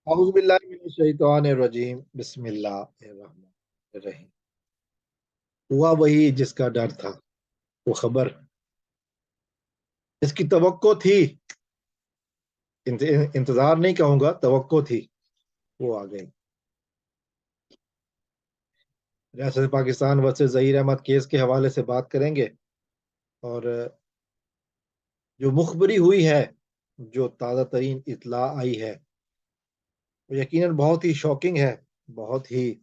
अऊज़ु बिल्लाहि मिनश शैतानिर रजीम बिस्मिल्लाहिर रहमानिर रहीम। हुआ वही जिसका डर था, वो खबर इसकी तवक्को थी। इंतजार नहीं कहूंगा, तवक्को थी, वो आ गई। रियासत पाकिस्तान वर्सेस जहीर अहमद केस के हवाले से बात करेंगे। और जो मुखबरी हुई है, जो ताज़ा तरीन इत्तला आई है, वो यकीनन बहुत ही शॉकिंग है, बहुत ही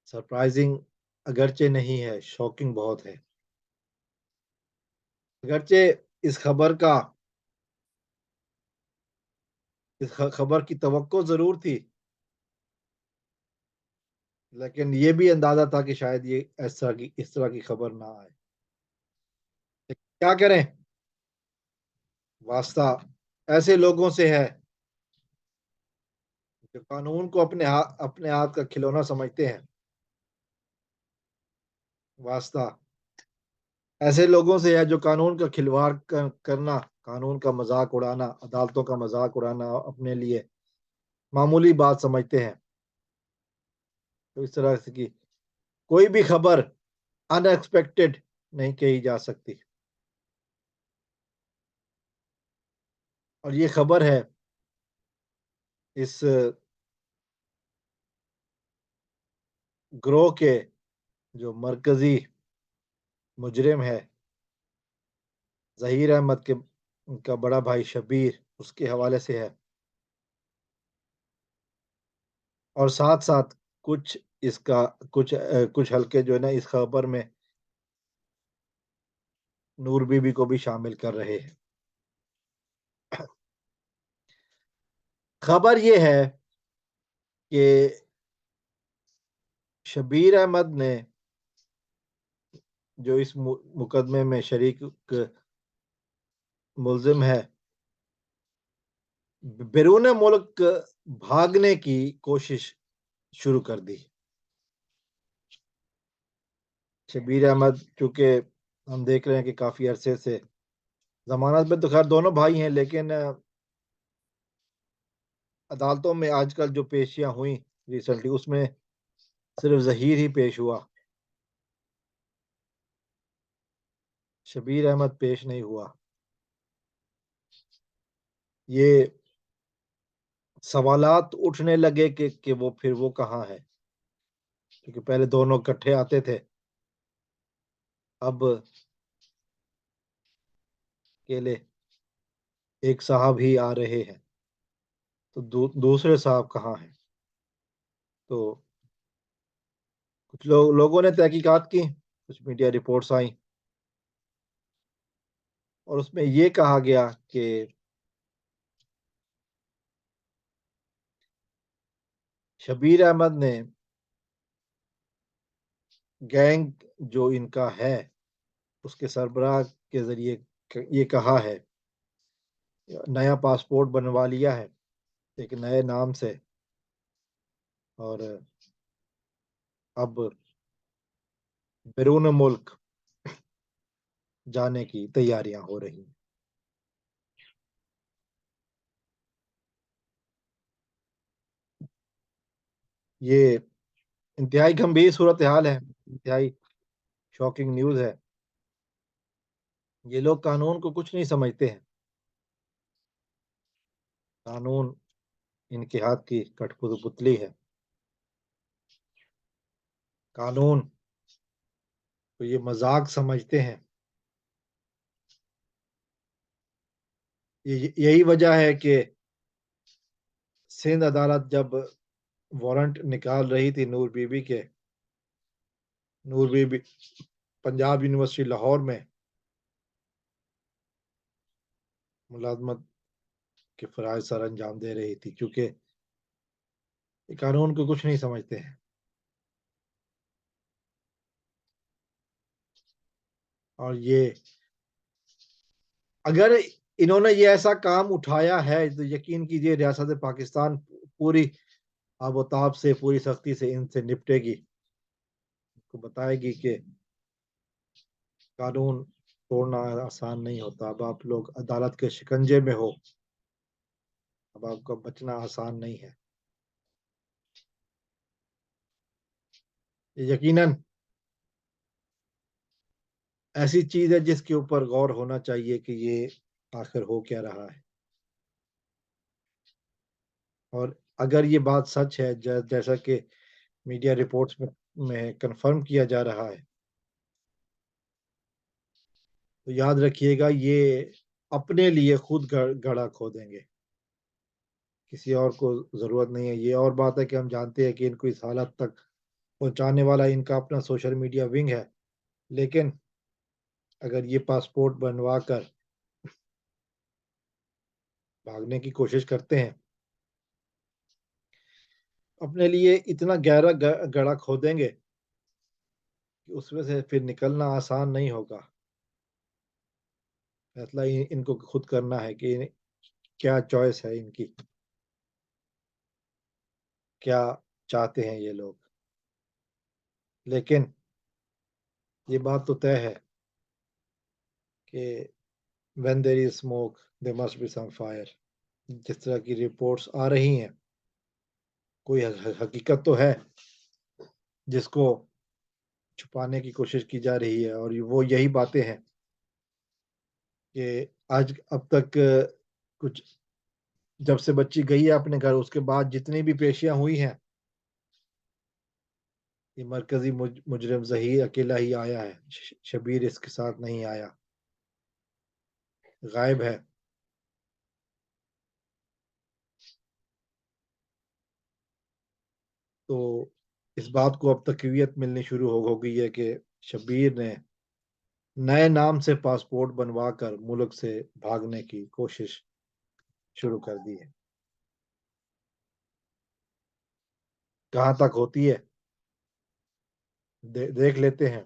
सरप्राइजिंग अगरचे नहीं है, शॉकिंग बहुत है। अगरचे इस खबर का इस खबर की तवक्को जरूर थी, लेकिन ये भी अंदाजा था कि शायद ये इस तरह की खबर ना आए। क्या करें, वास्ता ऐसे लोगों से है जो कानून को अपने हाथ का खिलौना समझते हैं। वास्ता ऐसे लोगों से है जो कानून का करना, कानून का मजाक उड़ाना, अदालतों का मजाक उड़ाना अपने लिए मामूली बात समझते हैं। तो इस तरह से की कोई भी खबर अनएक्सपेक्टेड नहीं कही जा सकती। और ये खबर है इस ग्रोह के जो मरकजी मुजरिम है जहीर अहमद के का बड़ा भाई शबीर, उसके हवाले से है। और साथ साथ कुछ इसका कुछ हल्के जो है ना इस खबर में नूर बीबी को भी शामिल कर रहे हैं। खबर ये है कि शबीर अहमद ने, जो इस मुकदमे में शरीक मुल्जिम है, बैरून मुल्क भागने की कोशिश शुरू कर दी। शबीर अहमद, चूंकि हम देख रहे हैं कि काफी अरसे से जमानत में, तो खैर दोनों भाई हैं, लेकिन अदालतों में आजकल जो पेशियां हुई रिसेंटली, उसमें सिर्फ जहीर ही पेश हुआ, शबीर अहमद पेश नहीं हुआ। ये सवालात उठने लगे कि वो फिर वो कहाँ है, क्योंकि पहले दोनों इकट्ठे आते थे, अब अकेले एक साहब ही आ रहे हैं। तो दूसरे साहब कहाँ हैं? तो कुछ लोगों ने तहकीकात की, कुछ मीडिया रिपोर्ट्स आई, और उसमें ये कहा गया कि शबीर अहमद ने गैंग जो इनका है, उसके सरबराह के जरिए ये कहा है, नया पासपोर्ट बनवा लिया है एक नए नाम से, और अब बैरून मुल्क जाने की तैयारियां हो रही हैं। ये इंतहाई गंभीर सूरत हाल है, इंतहाई शॉकिंग न्यूज है। ये लोग कानून को कुछ नहीं समझते हैं। कानून इनके हाथ की कठपुतली है। कानून को ये मजाक समझते हैं। यही वजह है कि सिंध अदालत जब वारंट निकाल रही थी नूर बीबी पंजाब यूनिवर्सिटी लाहौर में मुलाजमत के फराइज सर अंजाम दे रही थी, क्योंकि ये कानून को कुछ नहीं समझते हैं। और ये, अगर इन्होंने ये ऐसा काम उठाया है, तो यकीन कीजिए रियासत पाकिस्तान पूरी आबोताब से, पूरी सख्ती से इनसे निपटेगी, को बताएगी कि कानून तोड़ना आसान नहीं होता। अब आप लोग अदालत के शिकंजे में हो, اب آپ کا بچنا آسان نہیں ہے. یقیناً ایسی چیز ہے جس کے اوپر غور ہونا چاہیے کہ یہ آخر ہو کیا رہا ہے. اور اگر یہ بات سچ ہے جیسا کہ میڈیا رپورٹس میں کنفرم کیا جا رہا ہے، تو یاد رکھیے گا یہ اپنے لیے خود گڑھا کھودیں گے، کسی اور کو ضرورت نہیں ہے. یہ اور بات ہے کہ ہم جانتے ہیں کہ ان کو اس حالت تک پہنچانے والا ان کا اپنا سوشل میڈیا ونگ ہے، لیکن اگر یہ پاسپورٹ بنوا کر بھاگنے کی کوشش کرتے ہیں، اپنے لیے اتنا گہرا گڑھا کھودیں گے کہ اس میں سے پھر نکلنا آسان نہیں ہوگا. فیصلہ ان کو خود کرنا ہے کہ کیا چوائس ہے ان کی، کیا چاہتے ہیں یہ لوگ. لیکن یہ بات تو طے ہے کہ when there is smoke there must be some fire. جس طرح کی رپورٹس آ رہی ہیں، کوئی حقیقت تو ہے جس کو چھپانے کی کوشش کی جا رہی ہے، اور وہ یہی باتیں ہیں کہ آج اب تک کچھ جب سے بچی گئی ہے اپنے گھر، اس کے بعد جتنی بھی پیشیاں ہوئی ہیں، یہ مرکزی مجرم ظہیر اکیلا ہی آیا ہے. شبیر اس کے ساتھ نہیں آیا، غائب ہے. تو اس بات کو اب تقویت ملنی شروع ہو گئی ہے کہ شبیر نے نئے نام سے پاسپورٹ بنوا کر ملک سے بھاگنے کی کوشش شروع کر دی ہے. کہاں تک ہوتی ہے دیکھ لیتے ہیں.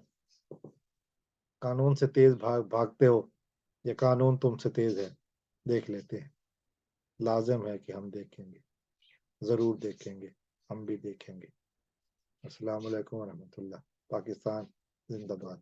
قانون سے تیز بھاگتے ہو یا قانون تم سے تیز ہے، دیکھ لیتے ہیں. لازم ہے کہ ہم دیکھیں گے، ضرور دیکھیں گے، ہم بھی دیکھیں گے. السلام علیکم ورحمۃ اللہ. پاکستان زندہ باد.